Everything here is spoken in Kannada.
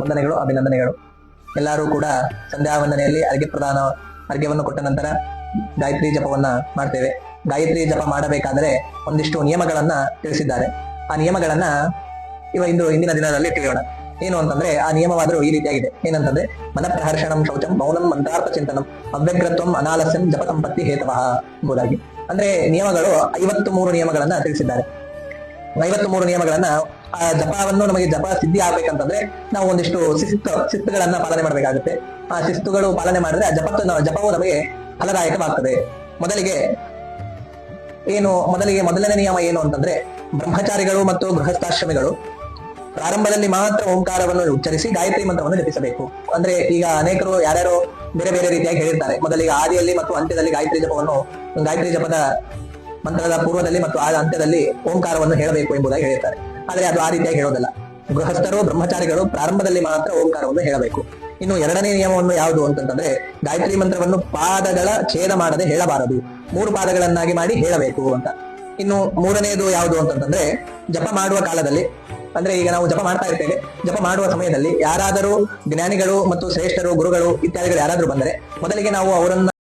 ವಂದನೆಗಳು, ಅಭಿನಂದನೆಗಳು. ಎಲ್ಲರೂ ಕೂಡ ಸಂಧ್ಯಾ ವಂದನೆಯಲ್ಲಿ ಅರ್ಘ್ಯವನ್ನು ಕೊಟ್ಟ ನಂತರ ಗಾಯತ್ರಿ ಜಪವನ್ನ ಮಾಡ್ತೇವೆ. ಗಾಯತ್ರಿ ಜಪ ಮಾಡಬೇಕಾದರೆ ಒಂದಿಷ್ಟು ನಿಯಮಗಳನ್ನ ತಿಳಿಸಿದ್ದಾರೆ. ಆ ನಿಯಮಗಳನ್ನ ಇಂದಿನ ದಿನದಲ್ಲಿ ತಿಳಿಯೋಣ. ಏನು ಅಂತಂದ್ರೆ, ಆ ನಿಯಮವಾದರೂ ಈ ರೀತಿಯಾಗಿದೆ. ಏನಂತಂದ್ರೆ, ಮನಪ್ರಹರ್ಷಣಂ ಶೌಚಂ ಮೌನಂ ಮಂತ್ರಾರ್ಥ ಚಿಂತನಂ ಅವ್ಯಗ್ರತ್ವಂ ಅನಾಲಸ್ಯಂ ಜಪ ಸಂಪತ್ತಿ ಹೇತವಃ ಎಂಬುದಾಗಿ. ಅಂದ್ರೆ ನಿಯಮಗಳು 53 ನಿಯಮಗಳನ್ನ ತಿಳಿಸಿದ್ದಾರೆ. 53 ನಿಯಮಗಳನ್ನ, ಆ ಜಪವನ್ನು ನಮಗೆ ಜಪ ಸಿದ್ಧಿ ಆಗ್ಬೇಕಂತಂದ್ರೆ ನಾವು ಒಂದಿಷ್ಟು ಶಿಸ್ತುಗಳನ್ನ ಪಾಲನೆ ಮಾಡಬೇಕಾಗುತ್ತೆ. ಆ ಶಿಸ್ತುಗಳು ಪಾಲನೆ ಮಾಡಿದ್ರೆ ಆ ಜಪವು ನಮಗೆ ಫಲದಾಯಕವಾಗ್ತದೆ. ಮೊದಲನೇ ನಿಯಮ ಏನು ಅಂತಂದ್ರೆ, ಬ್ರಹ್ಮಚಾರಿಗಳು ಮತ್ತು ಗೃಹಸ್ಥಾಶ್ರಮಿಗಳು ಪ್ರಾರಂಭದಲ್ಲಿ ಮಾತ್ರ ಓಂಕಾರವನ್ನು ಉಚ್ಚರಿಸಿ ಗಾಯತ್ರಿ ಮಂತ್ರವನ್ನು ಜಪಿಸಬೇಕು. ಅಂದ್ರೆ ಈಗ ಅನೇಕರು ಯಾರ್ಯಾರು ಬೇರೆ ಬೇರೆ ರೀತಿಯಾಗಿ ಹೇಳಿರ್ತಾರೆ. ಮೊದಲಿಗೆ ಆದಿಯಲ್ಲಿ ಮತ್ತು ಅಂತ್ಯದಲ್ಲಿ ಗಾಯತ್ರಿ ಜಪದ ಮಂತ್ರದ ಪೂರ್ವದಲ್ಲಿ ಮತ್ತು ಅಂತ್ಯದಲ್ಲಿ ಓಂಕಾರವನ್ನು ಹೇಳಬೇಕು ಎಂಬುದಾಗಿ ಹೇಳಿರ್ತಾರೆ. ಆದ್ರೆ ಅದು ಆ ರೀತಿಯಾಗಿ ಹೇಳೋದಲ್ಲ. ಗೃಹಸ್ಥರು, ಬ್ರಹ್ಮಚಾರಿಗಳು ಪ್ರಾರಂಭದಲ್ಲಿ ಮಾತ್ರ ಓಂಕಾರವನ್ನು ಹೇಳಬೇಕು. ಇನ್ನು ಎರಡನೇ ನಿಯಮವನ್ನು ಯಾವುದು ಅಂತಂದ್ರೆ, ಗಾಯತ್ರಿ ಮಂತ್ರವನ್ನು ಪಾದಗಳ ಛೇದ ಮಾಡದೆ ಹೇಳಬಾರದು, 3 ಪಾದಗಳನ್ನಾಗಿ ಮಾಡಿ ಹೇಳಬೇಕು ಅಂತ. ಇನ್ನು ಮೂರನೆಯದು ಯಾವುದು ಅಂತಂದ್ರೆ, ಜಪ ಮಾಡುವ ಕಾಲದಲ್ಲಿ, ಅಂದ್ರೆ ಈಗ ನಾವು ಜಪ ಮಾಡ್ತಾ ಇರ್ತೇವೆ, ಜಪ ಮಾಡುವ ಸಮಯದಲ್ಲಿ ಯಾರಾದರೂ ಜ್ಞಾನಿಗಳು ಮತ್ತು ಶ್ರೇಷ್ಠರು, ಗುರುಗಳು ಇತ್ಯಾದಿಗಳು ಯಾರಾದ್ರೂ ಬಂದರೆ ಮೊದಲಿಗೆ ನಾವು ಅವರನ್ನ